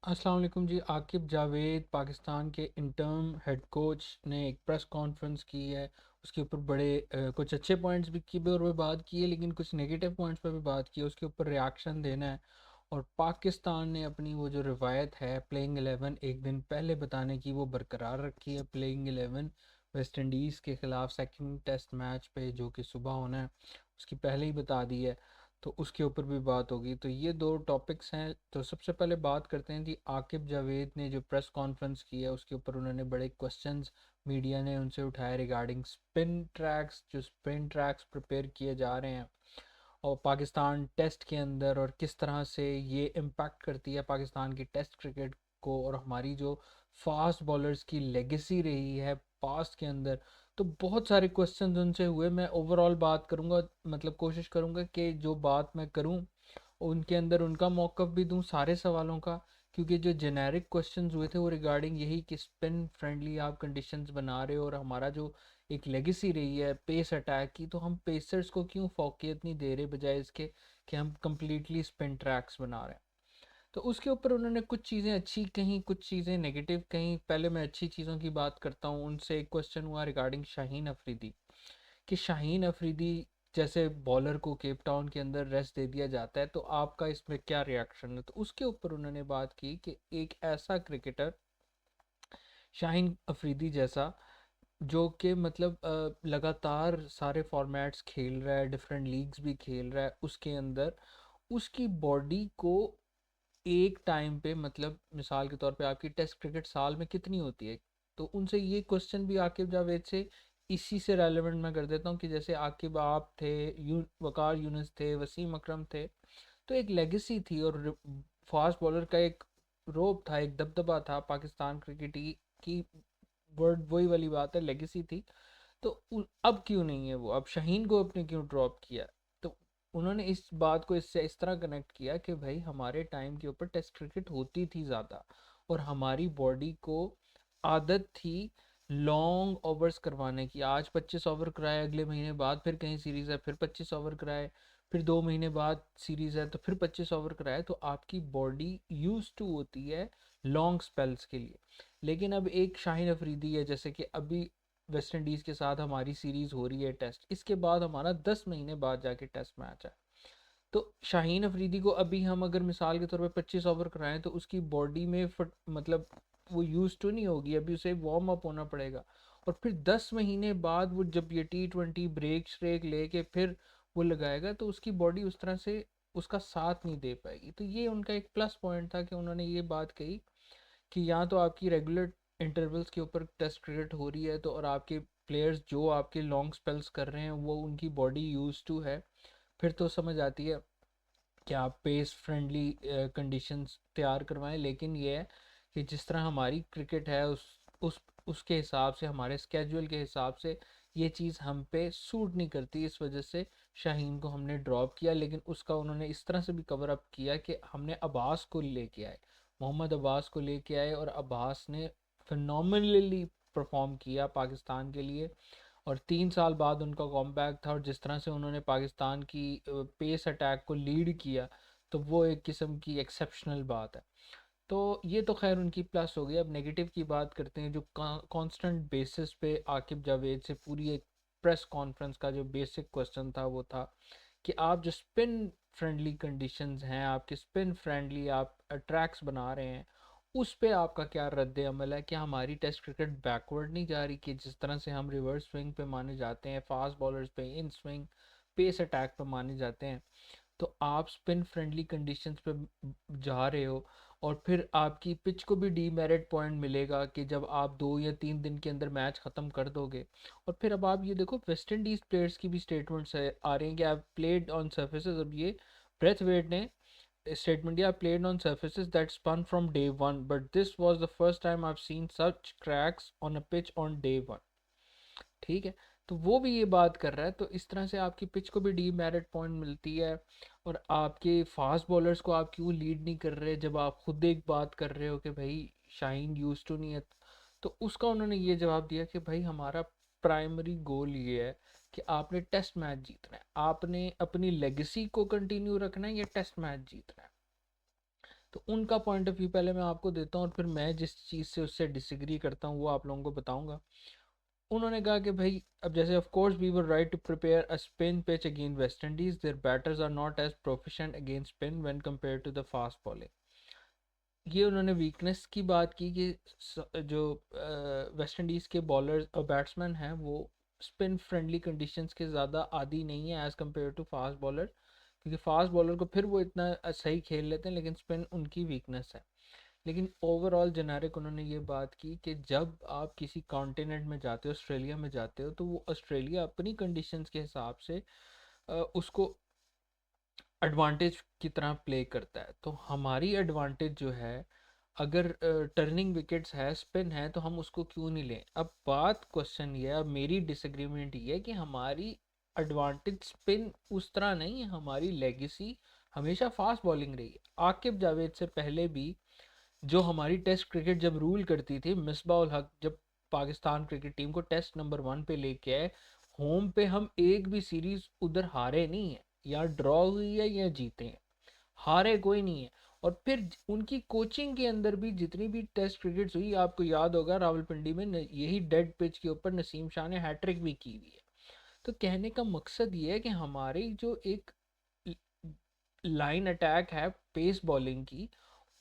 अस्सलाम वालेकुम जी। आकिब जावेद पाकिस्तान के इंटर्म हेड कोच ने एक प्रेस कॉन्फ्रेंस की है। उसके ऊपर बड़े कुछ अच्छे पॉइंट्स भी की और वो बात की है, लेकिन कुछ नेगेटिव पॉइंट्स पर भी बात की है। उसके ऊपर रिएक्शन देना है। और पाकिस्तान ने अपनी वो जो रिवायत है प्लेइंग 11 एक दिन पहले बताने की, वो बरकरार रखी है। प्लेइंग 11 वेस्ट इंडीज़ के ख़िलाफ़ सेकंड टेस्ट मैच पे जो कि सुबह होना है, उसकी पहले ही बता दी है। तो उसके ऊपर भी बात होगी। तो ये दो टॉपिक्स हैं। तो सबसे पहले बात करते हैं कि आकिब जावेद ने जो प्रेस कॉन्फ्रेंस की है उसके ऊपर उन्होंने बड़े क्वेश्चंस मीडिया ने उनसे उठाए रिगार्डिंग स्पिन ट्रैक्स प्रिपेयर किए जा रहे हैं और पाकिस्तान टेस्ट के अंदर, और किस तरह से ये इम्पैक्ट करती है पाकिस्तान की टेस्ट क्रिकेट को, और हमारी जो फास्ट बॉलर्स की लेगेसी रही है पास्ट के अंदर। तो बहुत सारे क्वेश्चंस उनसे हुए। मैं ओवरऑल बात करूंगा, मतलब कोशिश करूंगा कि जो बात मैं करूं उनके अंदर उनका मौक़िफ़ भी दूं सारे सवालों का। क्योंकि जो जेनेरिक क्वेश्चंस हुए थे वो रिगार्डिंग यही कि स्पिन फ्रेंडली आप कंडीशंस बना रहे हो और हमारा जो एक लेगेसी रही है पेस अटैक की, तो हम पेसर्स को क्यों फोकियत नहीं दे रहे बजाय इसके कि हम कम्प्लीटली स्पिन ट्रैक्स बना रहे हैं। तो उसके ऊपर उन्होंने कुछ चीज़ें अच्छी कहीं, कुछ चीज़ें नेगेटिव कहीं। पहले मैं अच्छी चीज़ों की बात करता हूँ। उनसे एक क्वेश्चन हुआ रिगार्डिंग शाहीन अफरीदी, कि शाहीन अफरीदी जैसे बॉलर को केप टाउन के अंदर रेस्ट दे दिया जाता है, तो आपका इसमें क्या रिएक्शन है। तो उसके ऊपर उन्होंने बात की कि एक ऐसा क्रिकेटर शाहीन अफरीदी जैसा, जो कि मतलब लगातार सारे फॉर्मेट्स खेल रहा है, डिफरेंट लीग्स भी खेल रहा है, उसके अंदर उसकी बॉडी को एक टाइम पे, मतलब मिसाल के तौर पे आपकी टेस्ट क्रिकेट साल में कितनी होती है। तो उनसे ये क्वेश्चन भी आकिब जावेद से इसी से रेलेवेंट मैं कर देता हूँ कि जैसे आकिब आप थे, वकार यूनुस थे, वसीम अकरम थे, तो एक लेगेसी थी और फास्ट बॉलर का एक रोब था, एक दबदबा था पाकिस्तान क्रिकेट की। वर्ड वही वाली बात है, लेगेसी थी। तो अब क्यों नहीं है वो, अब शाहीन को अपने क्यों ड्रॉप किया। तो उन्होंने इस बात को इससे इस तरह कनेक्ट किया कि भाई हमारे टाइम के ऊपर टेस्ट क्रिकेट होती थी ज़्यादा, और हमारी बॉडी को आदत थी लॉन्ग ओवर्स करवाने की। आज 25 ओवर कराए, अगले महीने बाद फिर कहीं सीरीज़ है, फिर 25 ओवर कराए, फिर 2 महीने बाद सीरीज़ है तो फिर 25 ओवर कराए। तो आपकी बॉडी यूज टू होती है लॉन्ग स्पेल्स के लिए। लेकिन अब एक शाहीन अफरीदी है, जैसे कि अभी वेस्ट इंडीज़ के साथ हमारी सीरीज़ हो रही है टेस्ट, इसके बाद हमारा 10 महीने बाद जाके टेस्ट मैच है। तो शाहीन अफरीदी को अभी हम अगर मिसाल के तौर पे 25 ओवर कराएं तो उसकी बॉडी में मतलब वो यूज टू नहीं होगी, अभी उसे वार्म अप होना पड़ेगा। और फिर 10 महीने बाद वो जब ये T20 ब्रेक श्रेक लेके फिर वो लगाएगा, तो उसकी बॉडी उस तरह से उसका साथ नहीं दे पाएगी। तो ये उनका एक प्लस पॉइंट था कि उन्होंने ये बात कही कि यहाँ तो आपकी रेगुलर इंटरवल्स के ऊपर टेस्ट क्रिकेट हो रही है, तो और आपके प्लेयर्स जो आपके लॉन्ग स्पेल्स कर रहे हैं वो उनकी बॉडी यूज टू है। फिर तो समझ आती है कि आप पेस फ्रेंडली कंडीशंस तैयार करवाएं। लेकिन ये है कि जिस तरह हमारी क्रिकेट है उस उसके हिसाब से, हमारे स्केड्यूल के हिसाब से ये चीज़ हम पे सूट नहीं करती। इस वजह से शाहीन को हमने ड्रॉप किया। लेकिन उसका उन्होंने इस तरह से भी कवर अप किया कि हमने अब्बास को लेके आए, मोहम्मद अब्बास को लेके आए, और अब्बास ने फिनोमिनली परफॉर्म किया पाकिस्तान के लिए। और 3 साल बाद उनका कॉमबैक था, और जिस तरह से उन्होंने पाकिस्तान की पेस अटैक को लीड किया, तो वो एक किस्म की एक्सेप्शनल बात है। तो ये तो खैर उनकी प्लस हो गई। अब नेगेटिव की बात करते हैं। जो कांस्टेंट बेसिस पे आकिब जावेद से पूरी एक प्रेस कॉन्फ्रेंस का जो बेसिक क्वेश्चन था वो था कि आप जो स्पिन फ्रेंडली कंडीशंस हैं, आपके स्पिन फ्रेंडली आप ट्रैक्स बना रहे हैं, उस पे आपका क्या रद्द अमल है। क्या हमारी टेस्ट क्रिकेट बैकवर्ड नहीं जा रही, कि जिस तरह से हम रिवर्स स्विंग पे माने जाते हैं, फास्ट बॉलर्स पे इन स्विंग पेस अटैक पे माने जाते हैं, तो आप स्पिन फ्रेंडली कंडीशंस पे जा रहे हो। और फिर आपकी पिच को भी डीमेरिट पॉइंट मिलेगा कि जब आप 2 या 3 दिन के अंदर मैच ख़त्म कर दोगे। और फिर अब आप ये देखो, वेस्ट इंडीज़ प्लेयर्स की भी स्टेटमेंट्स आ रहे हैं कि आप प्लेड ऑन सर्फेसेज। अब ये ब्रेथवेट ने स्टेटमेंट दिया, played on surfaces that spun from day one, but this was the first time I have seen such cracks on a pitch on day one. ठीक है। तो वो भी ये बात कर रहा है। तो इस तरह से आपकी पिच को भी डीमेरिट पॉइंट मिलती है। और आपके फास्ट बॉलर्स को आप क्यों लीड नहीं कर रहे, जब आप खुद एक बात कर रहे हो कि भाई शाहीन यूज टू नहीं है। तो उसका उन्होंने ये जवाब दिया कि भाई हमारा प्राइमरी गोल ये है कि आपने टेस्ट मैच जीतना है, आपने अपनी लेगेसी को कंटिन्यू रखना है या टेस्ट मैच जीतना है। तो उनका पॉइंट ऑफ व्यू पहले मैं आपको देता हूँ और फिर मैं जिस चीज़ से उससे डिसएग्री करता हूँ वो आप लोगों को बताऊंगा। उन्होंने कहा कि भाई अब जैसे of course we were right to prepare a spin pitch against West Indies, their batters are not as proficient against spin when compare to the fast bowling. ये उन्होंने वीकनेस की बात की कि जो वेस्ट इंडीज़ के बॉलर्स और batsman हैं वो स्पिन फ्रेंडली कंडीशंस के ज़्यादा आदी नहीं है as compare to fast bowler, क्योंकि फास्ट बॉलर को फिर वो इतना सही खेल लेते हैं लेकिन स्पिन उनकी वीकनेस है। लेकिन ओवरऑल जेनेरिक उन्होंने ये बात की कि जब आप किसी कॉन्टिनेंट में जाते हो, ऑस्ट्रेलिया में जाते हो, तो वो ऑस्ट्रेलिया अपनी कंडीशंस के हिसाब से उसको एडवांटेज की तरह प्ले करता है। तो हमारी एडवांटेज जो है, अगर टर्निंग विकेट्स है, स्पिन है, तो हम उसको क्यों नहीं लें। अब बात क्वेश्चन ये है, अब मेरी डिसएग्रीमेंट ये है कि हमारी एडवांटेज स्पिन उस तरह नहीं है, हमारी लेगेसी हमेशा फास्ट बॉलिंग रही है। आकिब जावेद से पहले भी जो हमारी टेस्ट क्रिकेट जब रूल करती थी, मिसबा उल हक जब पाकिस्तान क्रिकेट टीम को टेस्ट नंबर 1 पे लेके आए, होम पे हम एक भी सीरीज उधर हारे नहीं है, या ड्रॉ हुई है या जीते हैं, हारे कोई नहीं है। और फिर उनकी कोचिंग के अंदर भी जितनी भी टेस्ट क्रिकेट्स हुई, आपको याद होगा रावलपिंडी में यही डेड पिच के ऊपर नसीम शाह ने हैट्रिक भी की हुई है। तो कहने का मकसद ये है कि हमारी जो एक लाइन अटैक है पेस बॉलिंग की,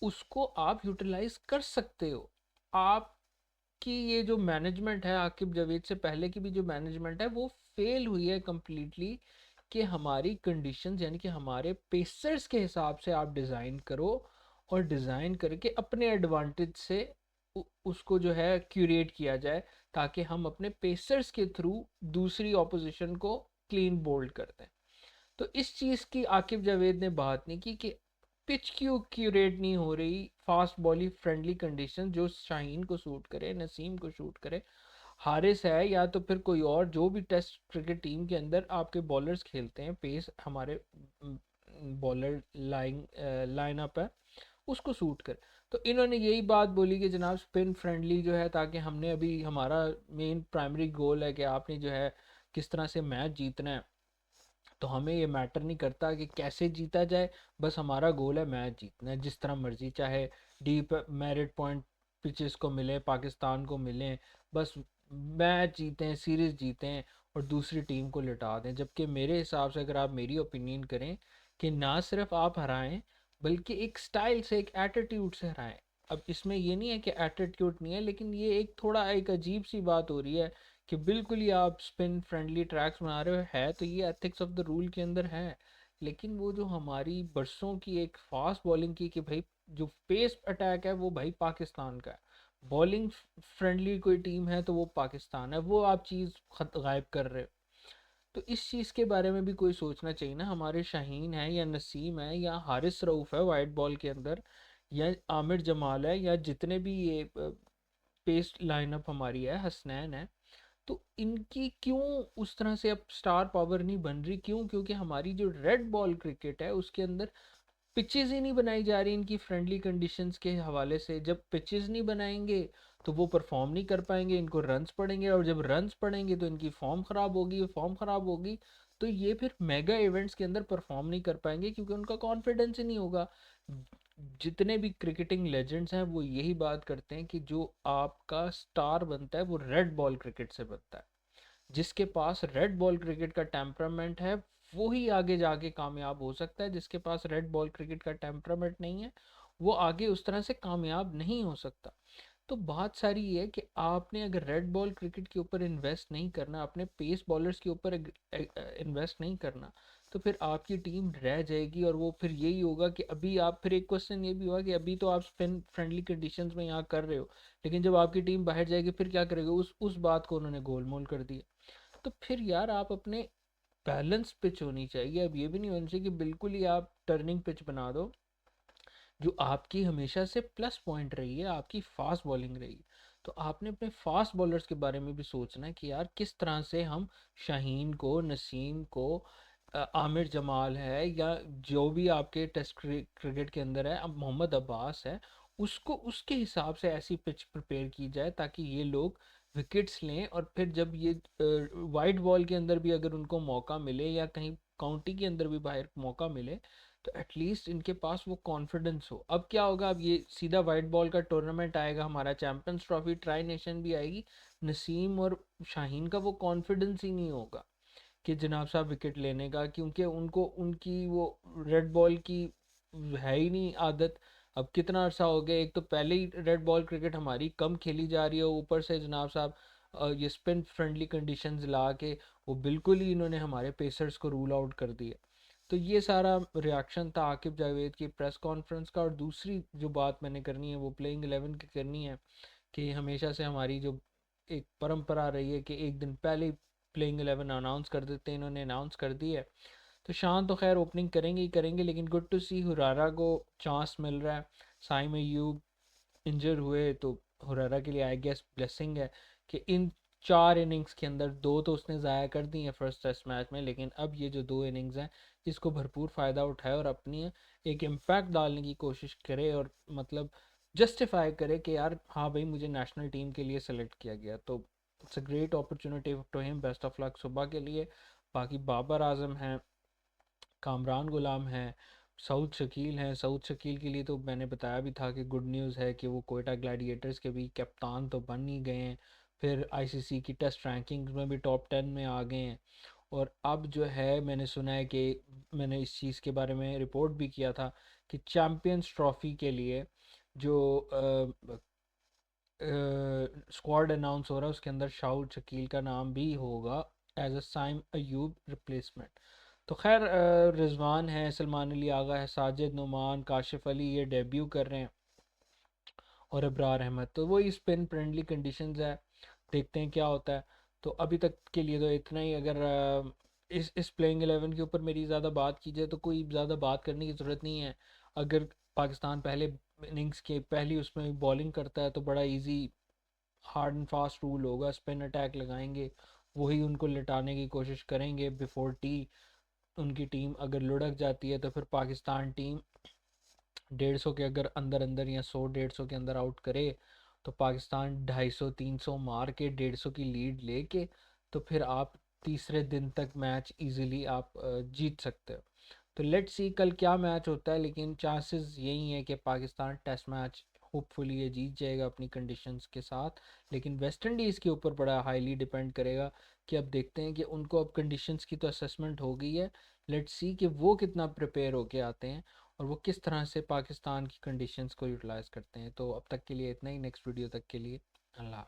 उसको आप यूटिलाइज कर सकते हो। आपकी ये जो मैनेजमेंट है, आकिब जावेद से पहले की भी जो मैनेजमेंट है, वो फेल हुई है कम्प्लीटली कि हमारी कंडीशंस यानी कि हमारे पेसर्स के हिसाब से आप डिज़ाइन करो, और डिज़ाइन करके अपने एडवांटेज से उसको जो है क्यूरेट किया जाए, ताकि हम अपने पेसर्स के थ्रू दूसरी ऑपोजिशन को क्लीन बोल्ड कर दें। तो इस चीज़ की आकिब जावेद ने बात नहीं की कि पिच क्यों क्यूरेट नहीं हो रही, फास्ट बॉलिंग फ्रेंडली कंडीशन जो शाहीन को सूट करे, नसीम को सूट करे, हारिस है या तो फिर कोई और जो भी टेस्ट क्रिकेट टीम के अंदर आपके बॉलर्स खेलते हैं, पेस हमारे बॉलर लाइन अप है, उसको सूट कर। तो इन्होंने यही बात बोली कि जनाब स्पिन फ्रेंडली जो है, ताकि हमने अभी हमारा मेन प्राइमरी गोल है कि आपने जो है किस तरह से मैच जीतना है, तो हमें ये मैटर नहीं करता कि कैसे जीता जाए, बस हमारा गोल है मैच जीतना है, जिस तरह मर्जी, चाहे डीप मेरिट पॉइंट पिचेस को मिले, पाकिस्तान को मिले, बस मैच जीतें, सीरीज जीतें और दूसरी टीम को लिटा दें। जबकि मेरे हिसाब से अगर आप मेरी ओपिनियन करें, कि ना सिर्फ आप हराएं बल्कि एक स्टाइल से, एक एटीट्यूड से हराएं। अब इसमें ये नहीं है कि एटीट्यूड नहीं है, लेकिन ये एक थोड़ा एक अजीब सी बात हो रही है कि बिल्कुल ही आप स्पिन फ्रेंडली ट्रैक्स बना रहे हो, है तो ये एथिक्स ऑफ द रूल के अंदर है, लेकिन वो जो हमारी बरसों की एक फास्ट बॉलिंग की कि भाई जो पेस अटैक है वो भाई पाकिस्तान का है, बॉलिंग फ्रेंडली कोई टीम है तो वो पाकिस्तान है, वो आप चीज़ गायब कर रहे हो। तो इस चीज़ के बारे में भी कोई सोचना चाहिए ना। हमारे शाहीन है या नसीम है या हारिस रऊफ़ है वाइट बॉल के अंदर, या आमिर जमाल है, या जितने भी ये पेस लाइनअप हमारी है, हसनैन है, तो इनकी क्यों उस तरह से अब स्टार पावर नहीं बन रही? क्यों? क्योंकि हमारी जो रेड बॉल क्रिकेट है उसके अंदर पिचेस ही नहीं बनाई जा रही इनकी फ्रेंडली कंडीशंस के हवाले से। जब पिचेस नहीं बनाएंगे तो वो परफॉर्म नहीं कर पाएंगे, इनको रन्स पड़ेंगे, और जब रन्स पड़ेंगे तो इनकी फॉर्म ख़राब होगी, फॉर्म ख़राब होगी तो ये फिर मेगा इवेंट्स के अंदर परफॉर्म नहीं कर पाएंगे, क्योंकि उनका कॉन्फिडेंस ही नहीं होगा। जितने भी क्रिकेटिंग लेजेंड्स हैं वो यही बात करते हैं कि जो आपका स्टार बनता है वो रेड बॉल क्रिकेट से बनता है। जिसके पास रेड बॉल क्रिकेट का टेम्परामेंट है वो ही आगे जाके कामयाब हो सकता है, जिसके पास रेड बॉल क्रिकेट का टेम्परामेंट नहीं है वो आगे उस तरह से कामयाब नहीं हो सकता। तो बात सारी ये है कि आपने अगर रेड बॉल क्रिकेट के ऊपर इन्वेस्ट नहीं करना, अपने पेस बॉलर्स के ऊपर इन्वेस्ट नहीं करना, तो फिर आपकी टीम रह जाएगी, और वो फिर यही होगा कि अभी आप, फिर एक क्वेश्चन ये भी होगा कि अभी तो आप स्पिन फ्रेंडली कंडीशंस में यहाँ कर रहे हो, लेकिन जब आपकी टीम बाहर जाएगी फिर क्या करेगा, उस बात को उन्होंने गोलमोल कर दिया। तो फिर यार आप अपने बैलेंस पिच होनी चाहिए। अब ये भी नहीं होना चाहिए कि बिल्कुल ही आप टर्निंग पिच बना दो। जो आपकी हमेशा से प्लस पॉइंट रही है आपकी फास्ट बॉलिंग रही है, तो आपने अपने फास्ट बॉलर्स के बारे में भी सोचना है कि यार किस तरह से हम शाहीन को, नसीम को, आमिर जमाल है, या जो भी आपके टेस्ट क्रिकेट के अंदर है, अब मोहम्मद अब्बास है, उसको उसके हिसाब से ऐसी पिच प्रिपेयर की जाए ताकि ये लोग विकेट्स लें, और फिर जब ये वाइट बॉल के अंदर भी अगर उनको मौका मिले या कहीं काउंटी के अंदर भी बाहर मौका मिले, तो एटलीस्ट इनके पास वो कॉन्फिडेंस हो। अब क्या होगा, अब ये सीधा वाइट बॉल का टूर्नामेंट आएगा, हमारा चैंपियंस ट्रॉफी, ट्राई नेशन भी आएगी, नसीम और शाहीन का वो कॉन्फिडेंस ही नहीं होगा कि जनाब साहब विकेट लेने का, क्योंकि उनको उनकी वो रेड बॉल की है ही नहीं आदत। अब कितना अरसा हो गया, एक तो पहले ही रेड बॉल क्रिकेट हमारी कम खेली जा रही है, ऊपर से जनाब साहब ये स्पिन फ्रेंडली कंडीशंस ला के वो बिल्कुल ही इन्होंने हमारे पेसर्स को रूल आउट कर दिया। तो ये सारा रिएक्शन था आकिब जावेद की प्रेस कॉन्फ्रेंस का। और दूसरी जो बात मैंने करनी है वो प्लेइंग 11 की करनी है, कि हमेशा से हमारी जो एक परंपरा रही है कि एक दिन पहले प्लेइंग 11 अनाउंस कर देते हैं, इन्होंने अनाउंस कर दी है। तो शान तो खैर ओपनिंग करेंगे ही करेंगे, लेकिन गुड टू सी हुरारा को चांस मिल रहा है। साइम अयूब इंजर हुए तो हुरारा के लिए आई गेस ब्लेसिंग है कि इन 4 इनिंग्स के अंदर 2 तो उसने ज़ाया कर दी हैं फर्स्ट टेस्ट मैच में, लेकिन अब ये जो 2 इनिंग्स हैं इसको भरपूर फ़ायदा उठाए और अपनी एक इम्पैक्ट डालने की कोशिश करे, और मतलब जस्टिफाई करे कि यार हाँ भाई मुझे नेशनल टीम के लिए सेलेक्ट किया गया। तो it's a great opportunity to him, best of luck सुबह के लिए। बाकी बाबर आजम हैं, कामरान गुलाम हैं, सऊद शकील हैं। सऊद शकील के लिए तो मैंने बताया भी था कि गुड न्यूज़ है कि वो कोयटा ग्लैडिएटर्स के भी कप्तान तो बन ही गए हैं, फिर आईसीसी की टेस्ट रैंकिंग में भी टॉप 10 में आ गए हैं। और अब जो है मैंने सुना है कि मैंने इस चीज़ के बारे में रिपोर्ट भी किया था कि चैम्पियंस ट्रॉफ़ी के लिए जो स्क्वाड अनाउंस हो रहा है उसके अंदर शाहुल शकील का नाम भी होगा as a Saim Ayub replacement. तो खैर रिजवान है, सलमान अली आगा है, साजिद नुमान, काशिफ अली ये डेब्यू कर रहे हैं, और अबरार अहमद। तो वही स्पिन फ्रेंडली कंडीशंस है, देखते हैं क्या होता है। तो अभी तक के लिए तो इतना ही। अगर इस प्लेइंग 11 के ऊपर मेरी ज़्यादा बात की जाए तो कोई ज़्यादा बात करने की ज़रूरत नहीं है। अगर पाकिस्तान पहले इनिंग्स के पहली उसमें बॉलिंग करता है तो बड़ा easy hard and fast rule होगा, स्पिन अटैक लगाएंगे, वही उनको लिटाने की कोशिश करेंगे बिफोर टी। उनकी टीम अगर लुढ़क जाती है तो फिर पाकिस्तान टीम 150 के अगर अंदर अंदर या 100 150 के अंदर आउट करे तो पाकिस्तान 250 300 मार के 150 की लीड लेके तो फिर आप तीसरे दिन तक मैच इजीली आप जीत सकते हो। तो लेट्स सी कल क्या मैच होता है, लेकिन चांसेस यही है कि पाकिस्तान टेस्ट मैच होपफुली ये जीत जाएगा अपनी कंडीशंस के साथ। लेकिन वेस्ट इंडीज़ के ऊपर बड़ा हाईली डिपेंड करेगा कि अब देखते हैं कि उनको अब कंडीशंस की तो असेसमेंट हो गई है, लेट्स सी कि वो कितना प्रिपेयर होके आते हैं और वो किस तरह से पाकिस्तान की कंडीशंस को यूटिलाइज़ करते हैं। तो अब तक के लिए इतना ही, नेक्स्ट वीडियो तक के लिए अल्लाह।